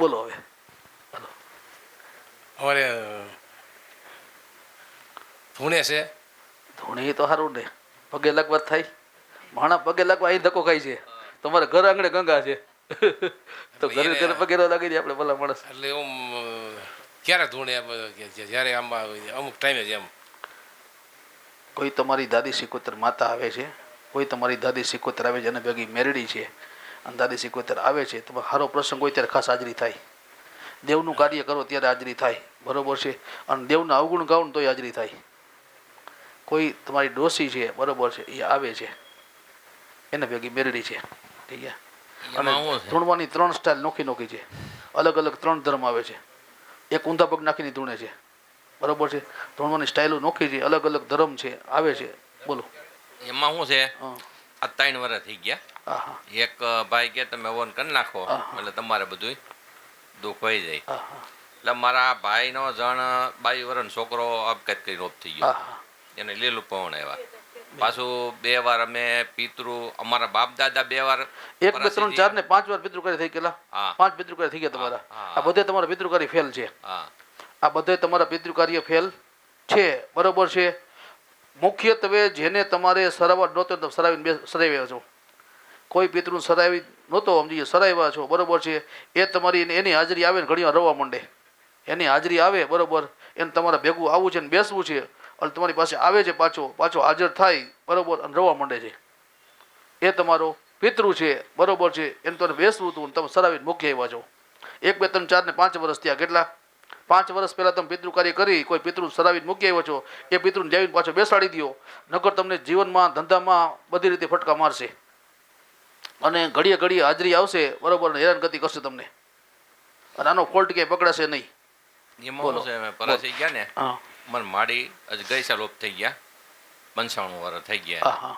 બોલો હવે. અમારે ધૂણે છે. ધૂણી તો સારું ને, પગે લાગવા જ થાય. માણા પગે લાગવા અહીં ધક્કો ખાય છે, તમારે ઘર આંગણે ગંગા છે. તો ઘરે ઘરે પગે ન લાગી જાય આપણે ભલા માણસ. એટલે એમ ક્યારે ધૂણે જ્યારે આમાં અમુક ટાઈમે જ એમ કોઈ તમારી દાદી સિકોતર માતા આવે છે, કોઈ તમારી દાદી સિકોતર આવે છે અને ભેગી મેરડી છે, અને દાદી સિકોતર આવે છે, તમારે સારો પ્રસંગ હોય ત્યારે ખાસ હાજરી થાય. દેવનું કાર્ય કરો ત્યારે હાજરી થાય, બરોબર છે. અને દેવના અવગુણ ગાઉન તોય હાજરી થાય. કોઈ તમારી ડોસી છે, બરોબર છે, એ આવે છે, એને ભેગી મેરડી છે, ઠીક છે. અને ધૂણવાની 3 સ્ટાઇલ નોખી નોખી છે, અલગ અલગ 3 ધર્મ આવે છે. એક ઊંધા પગ નાખીને ધૂણે છે, બરોબર છે. ધૂણવાની સ્ટાઇલો નોખી છે, અલગ અલગ ધર્મ છે, આવે છે. બોલો એમાં શું છે, આ 3 વર્ષ થઈ ગયા. એક ભાઈ કે તમે ઓન કરી નાખો એટલે તમારે બધું દુઃખ હોય જાય. એટલે મારા ભાઈનો જણ 22 વર્ષનો છોકરો આપઘાત કરી રોપ થઈ ગયો, એને લીલું પવન આવ્યા. પાછું 2 વાર અમે પિતૃ, અમારા બાપ દાદા 2 વાર 1 2 3 4 ને 5 વાર પિતૃકાર્ય થઈ ગયેલા. 5 પિતૃકાર્ય થઈ ગયા તમારા. આ બધે તમારા પિતૃકાર્ય ફેલ છે. આ બધે તમારા પિતૃકાર્ય ફેલ છે, બરોબર છે. મુખ્યત્વે જેને તમારે સરાવવા નહોતો તમે સરાવ્યા છો. કોઈ પિતૃ સરાવી નહોતો, સમજી સરાવ્યા છો, બરોબર છે. એ તમારી એની હાજરી આવે ને ઘણી વાર રવા માંડે. એની હાજરી આવે, બરોબર, એને તમારે ભેગું આવવું છે ને બેસવું છે, અને તમારી પાસે આવે છે, પાછો હાજર થાય, બરોબર, અને રવા માંડે છે. એ તમારો પિતૃ છે, બરોબર છે. એને તમને બેસવું હતું, તમે સરાવીને મૂકી આવ્યા છો. 1 2 3 4 ને 5 વર્ષ થયા. કેટલા? 5 વર્ષ પહેલાં તમે પિતૃ કાર્ય કરી, કોઈ પિતૃ સરાવીને મૂકી આવ્યો છો, એ પિતૃને જાવીને પાછો બેસાડી દો. નકર તમને જીવનમાં ધંધામાં બધી રીતે ફટકા મારશે, અને ઘડીએ ઘડીએ હાજરી આવશે, બરોબર, ને હેરાનગતિ કરશે તમને. અને આનો ફોલ્ટ ક્યાંય પકડાશે નહીં. એમાં શું છે, અમે પરાસી ગયા ને, મને માડી હજી ગઈ સાલ ઓપ થઈ ગયા, 95 વર્ષ થઈ ગયા.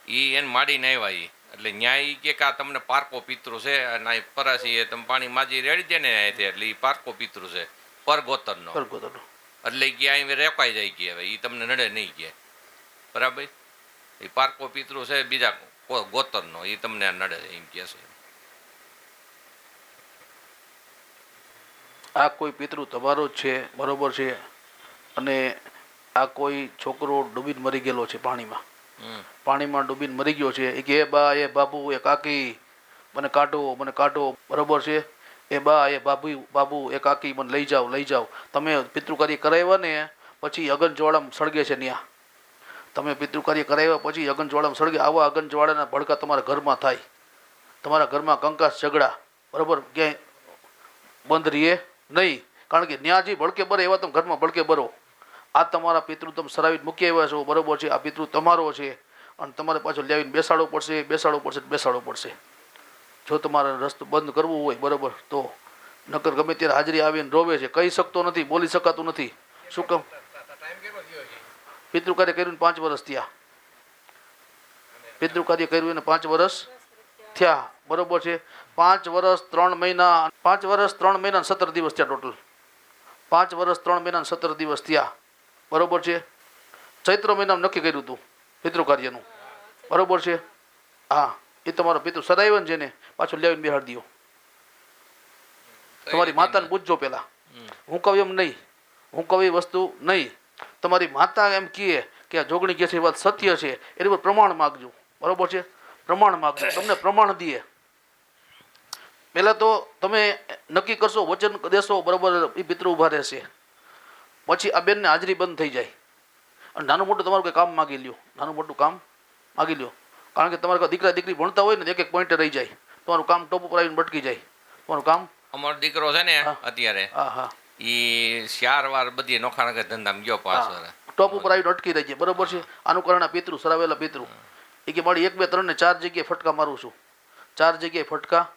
એને માડી ને આવ્યા, એટલે ન્યાય કે આ તમને પારકો પિતૃ છે, અને પરાસી તમે પાણી માજી રેડી દે ને, એટલે એ પારકો પિતૃ છે, પરગોતરનો. એટલે કે અહીં રેપાઈ જાય કે હવે એ તમને નડે નહીં કે, બરાબર. એ પારકો પિતૃ છે બીજા ગોતરનો, એ તમને નડે એમ કે છે. આ કોઈ પિતૃ તમારો જ છે, બરોબર છે. અને આ કોઈ છોકરો ડૂબીને મરી ગયેલો છે પાણીમાં, પાણીમાં ડૂબીને મરી ગયો છે. એ કે એ બા, એ બાબુ, એ કાકી, મને કાઢો, બરોબર છે. એ બા, એ બાબુ, એ કાકી, મને લઈ જાઓ. તમે પિતૃકાર્ય કરાવ્યા ને પછી અગનજવાળામાં સળગે છે. ત્યાં તમે પિતૃકાર્ય કરાવ્યા પછી અગનજવાળામાં સળગે. આવા અગનજવાળાના ભડકા તમારા ઘરમાં થાય, તમારા ઘરમાં કંકાસ ઝઘડા, બરોબર, ક્યાંય બંધ રહીએ નહીં. કારણ કે ત્યાં જે ભડકે બરે એવા તમે ઘરમાં ભડકે બરો. આ તમારા પિતૃ તમે સરાવીને મૂકી આવ્યા છો, બરોબર છે. આ પિતૃ તમારો છે, અને તમારે પાછો લાવીને બેસાડવો પડશે. જો તમારે રસ્તો બંધ કરવું હોય, બરોબર, તો નકર ગમે ત્યારે હાજરી આવીને રોવે છે, કહી શકતો નથી, બોલી શકાતું નથી. શું કામ? પિતૃ કાર્ય કર્યું 5 વર્ષ થયા. પિતૃ કાર્ય કર્યું એને 5 વર્ષ થયા, બરોબર છે. 5 વર્ષ 3 મહિના 17 દિવસ થયા ટોટલ. 5 વર્ષ 3 મહિના 17 દિવસ થયા, બરોબર છે. ચૈત્ર મહિનામાં નક્કી કર્યું હતું પિતૃ કાર્યનું, બરોબર છે. હા, એ તમારો પિતૃ સદાયવન છે ને, પાછું લાવીને બેહાડી દો. તમારી માતાને પૂછજો પહેલા. હું કહું એમ નહીં, હું કહું એ વસ્તુ નહીં. તમારી માતા એમ કહે કે આ જોગણી કહે છે એ વાત સત્ય છે, એની પર પ્રમાણ માગજો, બરોબર છે. પ્રમાણ માગજો, તમને પ્રમાણ દે. પહેલા તો તમે નક્કી કરશો, વચન દેશો, બરોબર, એ પિતૃ ઉભા રહેશે. પછી આ બેનને હાજરી બંધ થઈ જાય, અને નાનું મોટું તમારું કંઈ કામ માગી લ્યો, નાનું મોટું કામ માગી લ્યો. કારણ કે તમારા દીકરા દીકરી ભણતા હોય ને, એક પોઈન્ટે રહી જાય, તમારું કામ ટોપ ઉપર આવીને ભટકી જાય. તમારું કામ, અમારો દીકરો છે ને અત્યારે, એ 4 વાર બધી નોખા ધંધામાં ગયો, 5 વર્ષ ટોપ ઉપર આવીને અટકી રહી જાય, બરોબર છે. આનું કારણ આ પિતૃ, સરાવેલા પિતૃ. એ કે મારી 1 2 3 ને 4 જગ્યાએ ફટકા મારું છું, 4 જગ્યાએ ફટકા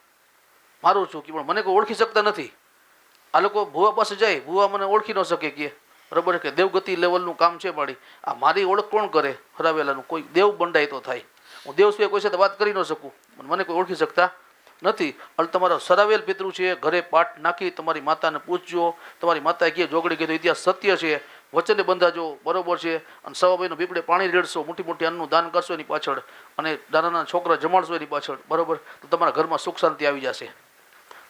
મારું છું, કે પણ મને કોઈ ઓળખી શકતા નથી. આ લોકો ભુવા પાસે જાય, ભુવા મને ઓળખી ન શકે, કે બરોબર કે દેવગતિ લેવલનું કામ છે મારી. આ મારી ઓળખ કોણ કરે? હરાવેલાનું કોઈ દેવ બંડાય તો થાય. હું દેવ સિવાય કોઈ સાથે વાત કરી ન શકું, મને કોઈ ઓળખી શકતા નથી. અને તમારો સરાવેલ પિતૃ છે, ઘરે પાઠ નાખી તમારી માતાને પૂછજો. તમારી માતાએ કહે જોગડી કીધું ઇતિહાસ સત્ય છે, વચને બંધાજો, બરોબર છે. અને 1.5 મહિનો પીપળે પાણી રેડશો, મોટી અન્નનું દાન કરશો એની પાછળ, અને નાના છોકરા જમાડશો એની પાછળ, બરોબર, તો તમારા ઘરમાં સુખ શાંતિ આવી જશે.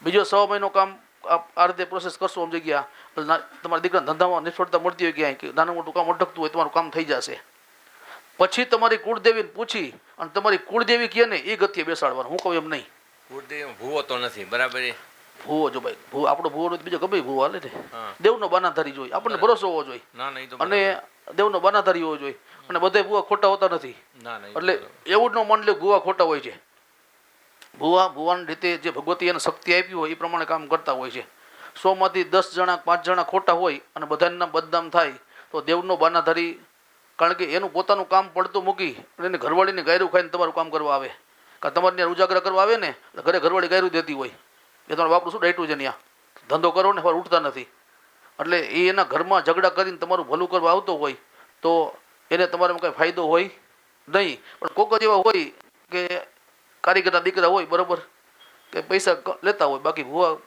બીજો 1.5 મહિનો કામ આ રીતે પ્રોસેસ કરશો આમ જગ્યા તમારા દીકરા ધંધામાં નિષ્ફળતા મળતી હોય ક્યાંય કે નાનું મોટું કામ અટકતું હોય તમારું કામ થઈ જશે. પછી તમારી કુળદેવીને પૂછી અને તમારી કુળદેવી કહે ને એ ગતિએ બેસાડવાનું. હું કહું એમ નહીં. કુળદેવી ભૂવો તો નથી બરાબર. ભૂવો જો ભાઈ ભૂ આપણો ભૂવો નથી બીજો ગમે ભૂવો હાલે ને. દેવનો બાનાધારી જોઈએ આપણને ભરોસો હોવો જોઈએ. અને દેવનો બાનાધારી હોવો જોઈએ. અને બધા ભૂવા ખોટા હોતા નથી. એટલે એવું જ ન માની લે ભૂવા ખોટા હોય છે. ભૂવાની રીતે જે ભગવતી એને શક્તિ આપી હોય એ પ્રમાણે કામ કરતા હોય છે. 100માંથી 10 જણા 5 જણા ખોટા હોય અને બધાના બદનામ થાય તો દેવનો બાનાધારી, કારણ કે એનું પોતાનું કામ પડતું મૂકી અને એને ઘરવાળીને ગાયરું ખાઈને તમારું કામ કરવા આવે, કારણ તમારે ત્યાં ઉજાગરા કરવા આવે ને એટલે ઘરે ઘરવાળી ગાયરું દેતી હોય એ તમારું બાપરું શું ડાયટું છે ત્યાં ધંધો કરો ને ઉઠતા નથી. એટલે એ એના ઘરમાં ઝઘડા કરીને તમારું ભલું કરવા આવતો હોય તો એને તમારામાં કંઈ ફાયદો હોય નહીં. પણ કોક જ એવા હોય કે કારીગરના દીકરા હોય બરાબર કે પૈસા લેતા હોય. બાકી ભૂવા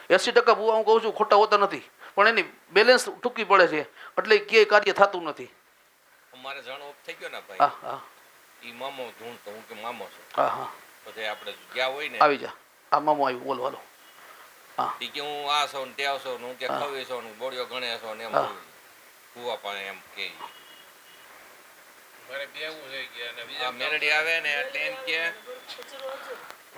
80% ભૂવા હું કહું છું ખોટા હોતા નથી, પણ એની બેલેન્સ ટૂંકી પડે છે એટલે ક્યાંય કાર્ય થતું નથી. મારે જાણો થઈ ગયો ને ભાઈ. હા ઈ મામો ઢૂંઢતો હું કે મામો છે. હા હા પછી આપણે ગયા હોય ને આવી જા. આ મામો આવ્યું બોલવાનો. હા ઈ કે હું આ છો ને તે આવશો ને હું કે ખવી છો ને બોડીઓ ગણે છો ને એમ ભૂવા પણ એમ કે મારે બેવું છે કે અને બીજા મેલડી આવે ને એટલે એમ કે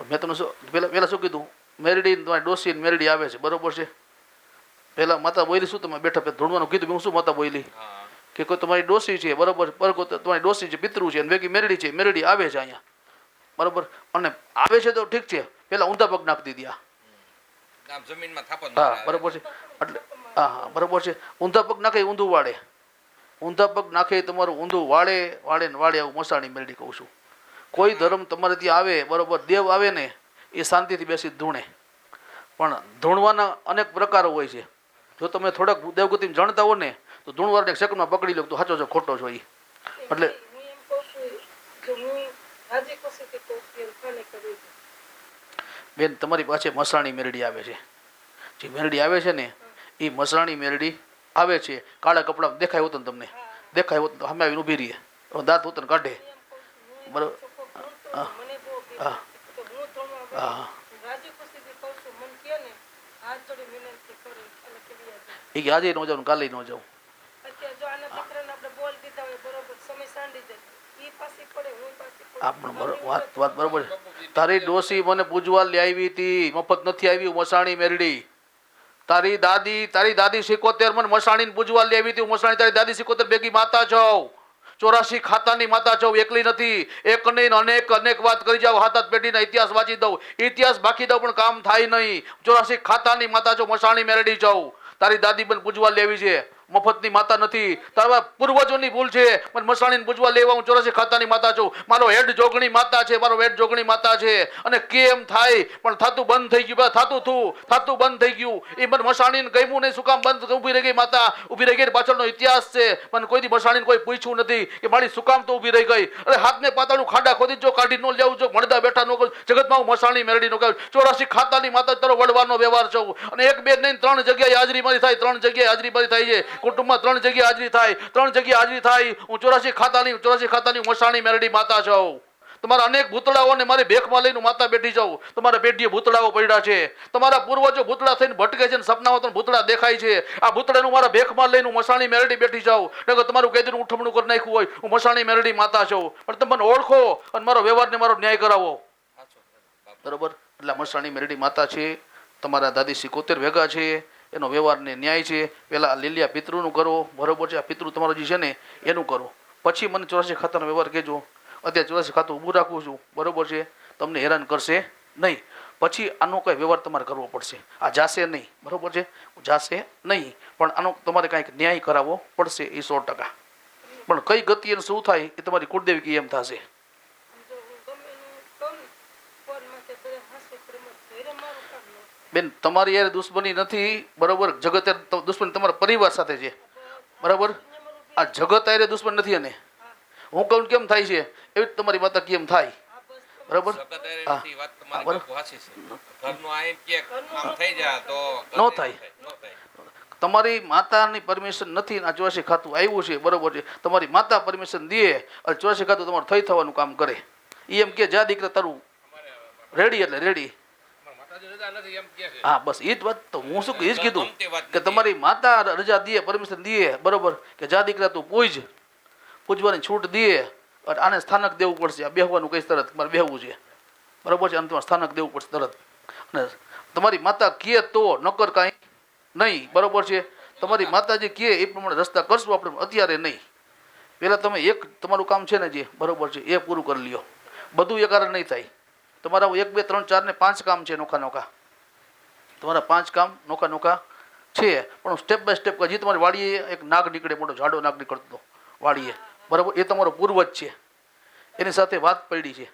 મેં તમને શું પેલા શું કીધું મેરડી તમારી ડોસી ને મેરડી આવે છે બરોબર છે. પેલા માતા બોલી શું તમે બેઠા પેલા ધૂણવાનું કીધું હું શું માતા બોલી કે કોઈ તમારી ડોસી છે બરોબર તમારી ડોસી છે પિતૃ છે અને ભેગી મેરડી છે. મેરડી આવે છે અહીંયા બરોબર અને આવે છે તો ઠીક છે પેલા ઊંધા પગ નાખી દીધી. જમીનમાં થાપણ. હા બરોબર છે એટલે હા હા બરોબર છે. ઊંધા પગ નાખે ઊંધું વાળે, ઊંધા પગ નાખે તમારું ઊંધું વાળે વાળે ને વાળે આવું મસાણી મેરડી કહું છું. કોઈ ધર્મ તમારે ત્યાં આવે બરોબર દેવ આવે ને એ શાંતિથી બેસી ધૂણે, પણ ધૂણવાના અનેક પ્રકારો હોય છે. જો તમે થોડાક દેવગતિમાં જાણતા હો ને તો ધૂણવારને એક સેકન્ડમાં પકડી લો તો સાચો છો ખોટો છો એ. એટલે બેન તમારી પાસે મસાણી મેરડી આવે છે. જે મેરડી આવે છે ને એ મસાણી મેરડી આવે છે કાળા કપડા દેખાય હોત ને તમને દેખાય હોત સામે આવીને ઊભી રહીએ દાંત હોત ને કાઢે બરોબર. હા હા હા એ કે આજે ન જાઉં કાલે ન જાઉં. વાત બરોબર છે. તારી ડોસી મને પૂજવા લઈ આવી હતી, મફત નથી આવી. મસાણી મેરડી તારી દાદી 77 મને મસાણીને પૂજવા લઈ આવી હતી. મસાણી તારી દાદી 77 ભેગી માતા છો. 84 ખાતાની માતા છો, એકલી નથી. એક નહીં અનેક વાત કરી જાવ. હાથ પેઢીના ઇતિહાસ વાંચી દઉં, ઇતિહાસ બાકી દઉં પણ કામ થાય નહીં. 84 ખાતાની માતા છો, મસાણી મેરડી છો. તારી દાદી પણ પૂજવા લેવી છે, મફતની માતા નથી. તારા પૂર્વજોની ભૂલ છે. મને મસાણીને પૂજવા લેવા હું 84 ખાતાની માતા છું. મારો હેડ જોગણી માતા છે, મારો હેડ જોગણી માતા છે. અને કેમ થાય પણ થતું બંધ થઈ ગયું, થતું બંધ થઈ ગયું. એ મને મસાણીને ગમ્યું નહીં. શું કામ બંધ ઊભી રહી ગઈ માતા? ઊભી રહી ગઈ પાછળનો ઇતિહાસ છે. મને કોઈથી મસાણીને કોઈ પૂછ્યું નથી કે મારી શું કામ તો ઊભી રહી ગઈ. અરે હાથને પાતાળું ખાડા ખોદી જો કાઢી ન લેવું જો મળદા બેઠા ન કરું જગતમાં હું મસાણી મેરડી નો કહું. 84 ખાતાની માતા તારો વડવાનો વ્યવહાર છું. અને એક બે નહીં 3 જગ્યાએ હાજરી મારી થાય, 3 જગ્યાએ હાજરી મારી થાય છે. કુટુંબમાં 3 જગ્યાએ હાજરી થાય, 3 જગ્યાએ હાજરી થાય. હું 84 ખાતાની મસાણી મેરડી માતા છું. તમારા અનેક ભૂતળાઓને મારી ભેખમાં લઈને માતા બેઠી જાઉં. તમારા પેઢીએ ભૂતળાઓ પડ્યા છે. તમારા પૂર્વજો ભૂતળા થઈને ભટકે છે, સપનામાં તમને ભૂતળા દેખાય છે. આ ભૂતળાનું મારા ભેખમાં લઈને હું મસાણી મેરડી બેઠી જાઉં. નકર તમારું કેદીનું ઉઠમણું કરી નાખ્યું હોય હું મસાણી મેરડી માતા છું. પણ તમે મને ઓળખો અને મારો વ્યવહારને મારો ન્યાય કરાવો બરોબર. એટલે મસાણી મેરડી માતા છે. તમારા દાદી 77 ભેગા છે. એનો વ્યવહારને ન્યાય છે. પહેલાં લીલિયા પિતૃનું કરો બરોબર છે. આ પિતૃ તમારો જે છે ને એનું કરો. પછી મને 84 ખાતાનો વ્યવહાર કહેજો. અત્યારે 84 ખાતું ઊભું રાખું છું બરોબર છે. તમને હેરાન કરશે નહીં. પછી આનો કંઈ વ્યવહાર તમારે કરવો પડશે. આ જાશે નહીં બરોબર છે, જાશે નહીં. પણ આનો તમારે કાંઈક ન્યાય કરાવવો પડશે એ 100%. પણ કઈ ગતિ એને શું થાય એ તમારી કુળદેવી કી એમ થશે. બેન તમારી યાર દુશ્મની નથી બરોબર. જગત દુશ્મની તમારા પરિવાર સાથે છે બરાબર. આ જગત યારે દુશ્મન નથી. અને હું કહું કેમ થાય છે એવી જ તમારી માતા કેમ થાય બરાબર. ન થાય. તમારી માતાની પરમિશન નથી. આ 84 ખાતું આવ્યું છે બરોબર છે. તમારી માતા પરમિશન દે 84 ખાતું તમારે થઈ થવાનું કામ કરે. એ એમ કે જા દીકરા તારું રેડી એટલે રેડી. આજે રજા નથી એમ કહે છે. હા બસ એ જ વાત તો હું શું એ જ કીધું ગમતી વાત કે નથી. તમારી માતા રજા દે પરમિશન દે બરોબર કે જા દીકરા તું પૂજવાની છૂટ દે આને સ્થાનક દેવું પડશે આ બેહવાનું કઈ તરત મારે બેહવું છે બરોબર છે અને તમારે સ્થાનક દેવું પડશે તરત અને તમારી માતા કહે તો નકર કાંઈ નહીં બરોબર છે તમારી માતાજી કહે એ પ્રમાણે રસ્તા કરશું આપણે અત્યારે નહીં પહેલાં તમે એક તમારું કામ છે ને જે બરોબર છે એ પૂરું કરી લ્યો બધું એકારે નહીં થાય તમારા 1 2 3 4 ને 5 કામ છે નોખા નોખા તમારા 5 કામ નોખા નોખા છે પણ સ્ટેપ બાય સ્ટેપ હજી તમારી વાડીએ એક નાગ નીકળે મોટો જાડો નાગ નીકળતો વાડીએ બરાબર એ તમારો પૂર્વજ છે એની સાથે વાત પડી છે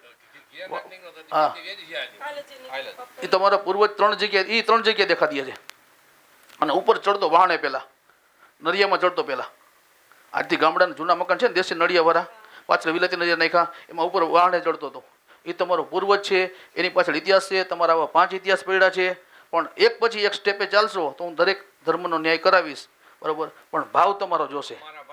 ઘેર નથી નીકળતો, હા. તે વેચી છે આજે. એ તમારા પૂર્વજ 3 જગ્યાએ દેખાતી છે અને ઉપર ચડતો વાહણે પહેલા નળિયામાં ચડતો પહેલા આજથી ગામડાના જૂના મકાન છે ને દેશી નળિયાવાળા પાછળ વિલાતી નળિયા નાખ્યા એમાં ઉપર વાહણે ચડતો હતો એ તમારો પૂર્વજ છે એની પાછળ ઇતિહાસ છે તમારા આવા 5 ઇતિહાસ પડ્યા છે પણ એક પછી એક સ્ટેપે ચાલશો તો હું દરેક ધર્મનો ન્યાય કરાવીશ બરોબર પણ ભાવ તમારો જોશે મારા